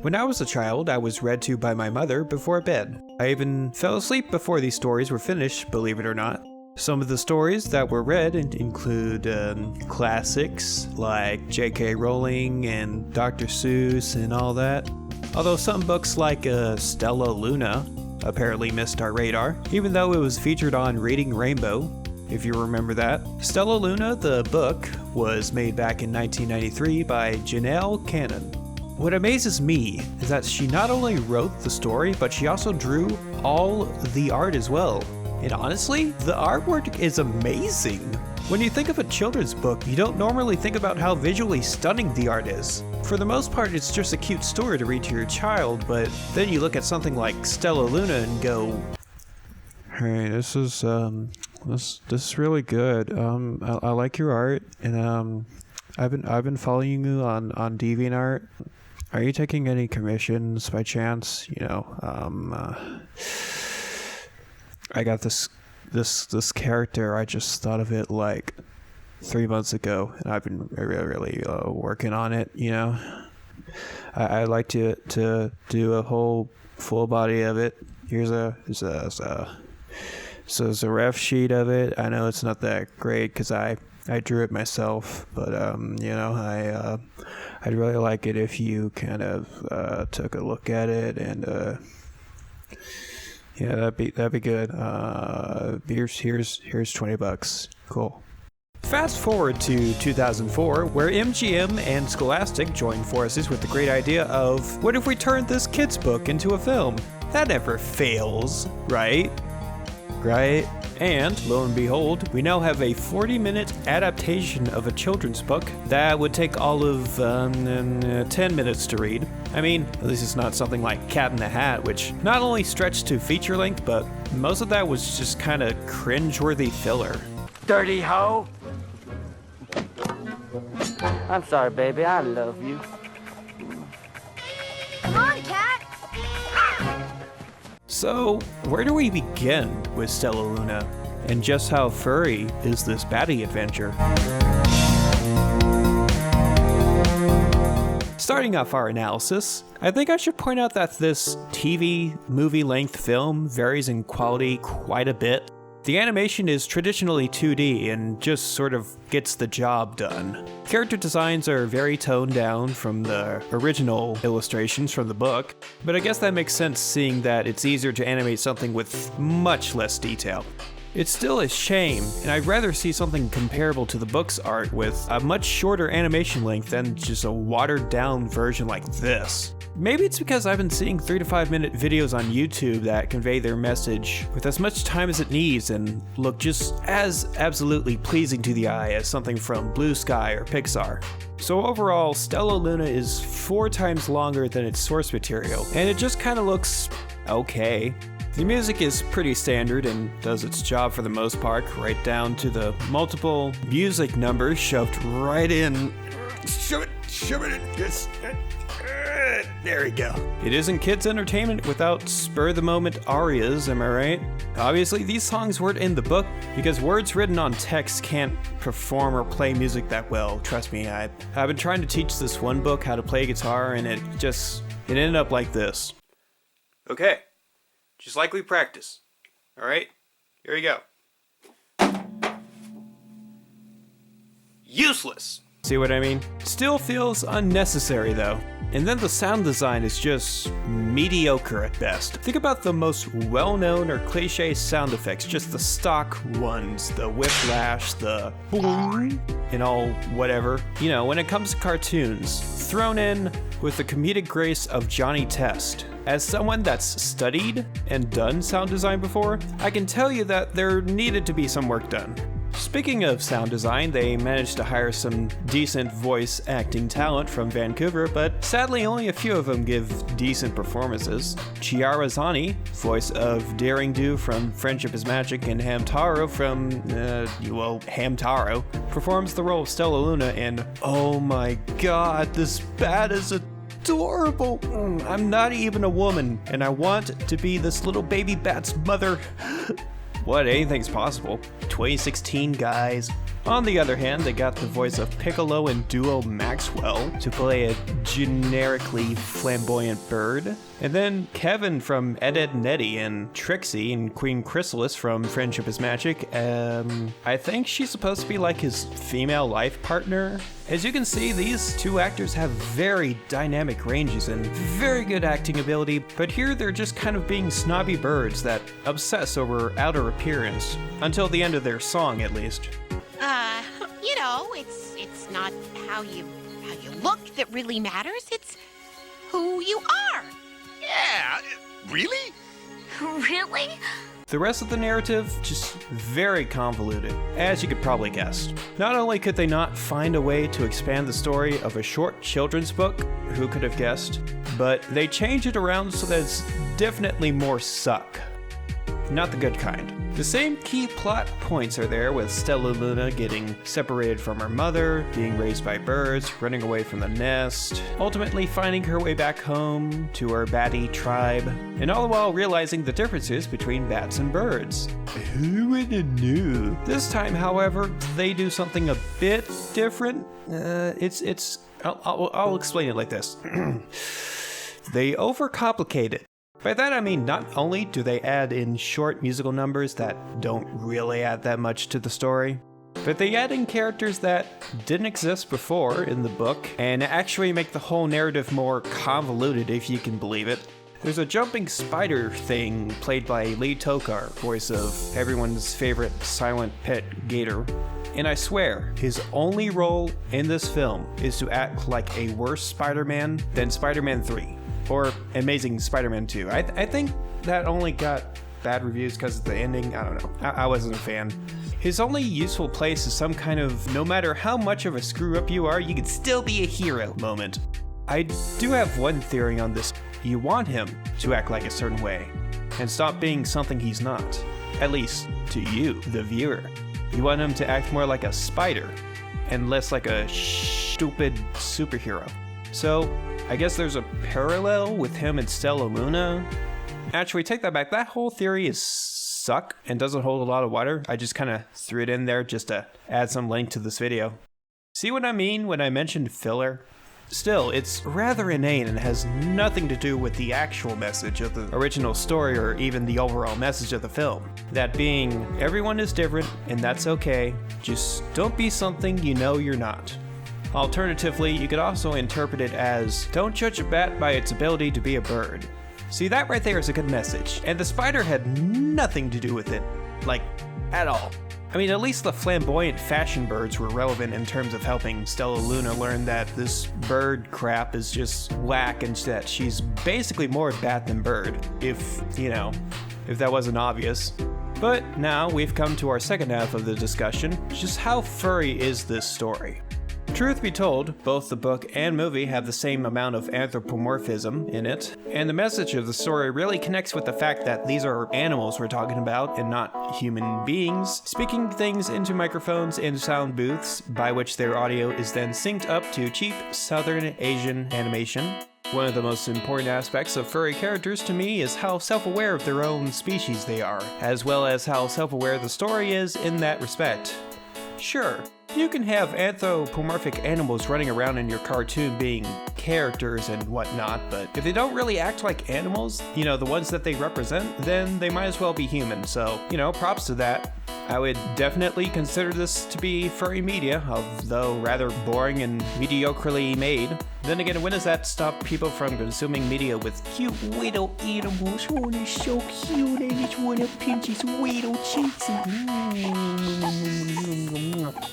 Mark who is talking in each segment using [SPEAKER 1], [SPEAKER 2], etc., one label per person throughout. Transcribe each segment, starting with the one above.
[SPEAKER 1] When I was a child, I was read to by my mother before bed. I even fell asleep before these stories were finished, believe it or not. Some of the stories that were read include classics like J.K. Rowling and Dr. Seuss and all that. Although some books like Stellaluna apparently missed our radar, even though it was featured on Reading Rainbow, if you remember that. Stellaluna, the book, was made back in 1993 by Janelle Cannon. What amazes me is that she not only wrote the story, but she also drew all the art as well. And honestly, the artwork is amazing. When you think of a children's book, you don't normally think about how visually stunning the art is. For the most part, it's just a cute story to read to your child, but then you look at something like Stellaluna and go, "Hey, this is really good. I like your art, and I've been following you on DeviantArt. Are you taking any commissions by chance? You know, I got this character. I just thought of it like 3 months ago, and I've been really working on it. You know, I like to do a whole full body of it. Here's a ref sheet of it. I know it's not that great because I drew it myself, but you know, I'd really like it if you kind of took a look at it and yeah, that'd be good. Here's $20. Cool." Fast forward to 2004, where MGM and Scholastic joined forces with the great idea of, what if we turned this kid's book into a film? That never fails, right? Right? And, lo and behold, we now have a 40-minute adaptation of a children's book that would take all of 10 minutes to read. I mean, at least it's not something like Cat in the Hat, which not only stretched to feature length, but most of that was just kind of cringe-worthy filler.
[SPEAKER 2] Dirty hoe! I'm sorry, baby. I love you.
[SPEAKER 3] Come on, Cat!
[SPEAKER 1] So, where do we begin with Stellaluna? And just how furry is this baddie adventure? Starting off our analysis, I think I should point out that this TV movie-length film varies in quality quite a bit. The animation is traditionally 2D and just sort of gets the job done. Character designs are very toned down from the original illustrations from the book, but I guess that makes sense seeing that it's easier to animate something with much less detail. It's still a shame, and I'd rather see something comparable to the book's art with a much shorter animation length than just a watered down version like this. Maybe it's because I've been seeing 3 to 5 minute videos on YouTube that convey their message with as much time as it needs and look just as absolutely pleasing to the eye as something from Blue Sky or Pixar. So overall, Stellaluna is 4 times longer than its source material, and it just kinda looks okay. The music is pretty standard and does its job for the most part, right down to the multiple music numbers shoved right in. Shove it in. Yes. There we go. It isn't kids' entertainment without spur-the-moment arias, am I right? Obviously, these songs weren't in the book because words written on text can't perform or play music that well. Trust me, I've been trying to teach this one book how to play guitar, and it ended up like this. Okay, just like we practice. All right, here we go. Useless. See what I mean? Still feels unnecessary though. And then the sound design is just mediocre at best. Think about the most well-known or cliche sound effects, just the stock ones, the whiplash, the boing, and all whatever. You know, when it comes to cartoons, thrown in with the comedic grace of Johnny Test. As someone that's studied and done sound design before, I can tell you that there needed to be some work done. Speaking of sound design, they managed to hire some decent voice acting talent from Vancouver, but sadly only a few of them give decent performances. Chiara Zani, voice of Daring Do from Friendship is Magic, and Hamtaro from, Hamtaro, performs the role of Stellaluna, and oh my god, this bat is adorable! I'm not even a woman, and I want to be this little baby bat's mother. What, anything's possible. 2016, guys. On the other hand, they got the voice of Piccolo and Duo Maxwell to play a generically flamboyant bird. And then Kevin from Ed, Edd n Eddy and Trixie and Queen Chrysalis from Friendship is Magic. I think she's supposed to be like his female life partner. As you can see, these two actors have very dynamic ranges and very good acting ability, but here they're just kind of being snobby birds that obsess over outer appearance, until the end of their song at least.
[SPEAKER 3] It's not how you look that really matters, it's who you are.
[SPEAKER 4] Yeah, really?
[SPEAKER 3] Really?
[SPEAKER 1] The rest of the narrative, just very convoluted, as you could probably guess. Not only could they not find a way to expand the story of a short children's book, who could have guessed, but they change it around so that it's definitely more suck. Not the good kind. The same key plot points are there, with Stellaluna getting separated from her mother, being raised by birds, running away from the nest, ultimately finding her way back home to her batty tribe, and all the while realizing the differences between bats and birds. Who would have knew? This time, however, they do something a bit different. I'll explain it like this. They overcomplicate it. By that I mean not only do they add in short musical numbers that don't really add that much to the story, but they add in characters that didn't exist before in the book and actually make the whole narrative more convoluted, if you can believe it. There's a jumping spider thing played by Lee Tokar, voice of everyone's favorite silent pet gator. And I swear, his only role in this film is to act like a worse Spider-Man than Spider-Man 3. Or Amazing Spider-Man 2. I think that only got bad reviews because of the ending. I don't know. I wasn't a fan. His only useful place is some kind of no matter how much of a screw-up you are, you can still be a hero moment. I do have one theory on this. You want him to act like a certain way and stop being something he's not. At least to you, the viewer. You want him to act more like a spider and less like a stupid superhero. So, I guess there's a parallel with him and Stellaluna. Actually, take that back. That whole theory is suck and doesn't hold a lot of water. I just kind of threw it in there just to add some length to this video. See what I mean when I mentioned filler? Still, it's rather inane and has nothing to do with the actual message of the original story or even the overall message of the film. That being, everyone is different and that's okay. Just don't be something you know you're not. Alternatively, you could also interpret it as, don't judge a bat by its ability to be a bird. See, that right there is a good message, and the spider had nothing to do with it. Like, at all. I mean, at least the flamboyant fashion birds were relevant in terms of helping Stellaluna learn that this bird crap is just whack and that she's basically more bat than bird, if that wasn't obvious. But now we've come to our second half of the discussion, just how furry is this story? Truth be told, both the book and movie have the same amount of anthropomorphism in it, and the message of the story really connects with the fact that these are animals we're talking about and not human beings, speaking things into microphones and sound booths, by which their audio is then synced up to cheap Southern Asian animation. One of the most important aspects of furry characters to me is how self-aware of their own species they are, as well as how self-aware the story is in that respect. Sure, you can have anthropomorphic animals running around in your cartoon being characters and whatnot, but if they don't really act like animals, the ones that they represent, then they might as well be human, so, props to that. I would definitely consider this to be furry media, although rather boring and mediocrely made. Then again, when does that stop people from consuming media with cute little animals? Oh, they're so cute, I just want to pinch his little cheeks.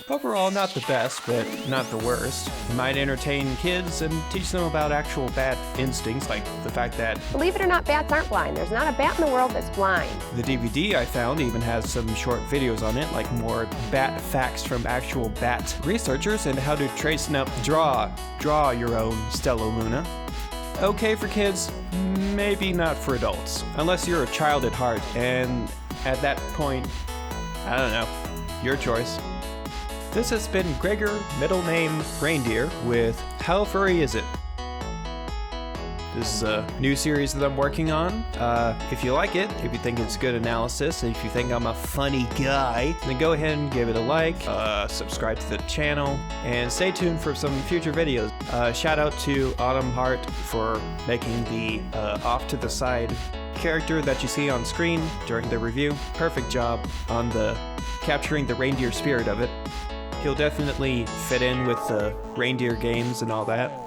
[SPEAKER 1] Overall, not the best, but not the worst. It might entertain kids and teach them about actual bat instincts, like the fact that,
[SPEAKER 5] believe it or not, bats aren't blind. There's not a bat in the world that's blind.
[SPEAKER 1] The DVD I found even has some short videos on it, like more bat facts from actual bat researchers and how to trace and draw your own Stellaluna. Okay for kids, maybe not for adults, unless you're a child at heart, and at that point, I don't know, your choice. This has been Gregor, middle name Reindeer, with How Furry Is It? This is a new series that I'm working on. If you like it, if you think it's good analysis, and if you think I'm a funny guy, then go ahead and give it a like, subscribe to the channel, and stay tuned for some future videos. Shout out to Autumn Hart for making the off to the side character that you see on screen during the review. Perfect job on the capturing the reindeer spirit of it. He'll definitely fit in with the reindeer games and all that.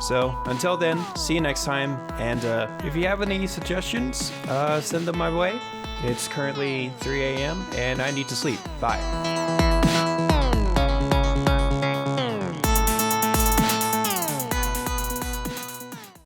[SPEAKER 1] So until then, see you next time, and if you have any suggestions, send them my way. It's currently 3 a.m. and I need to sleep. Bye.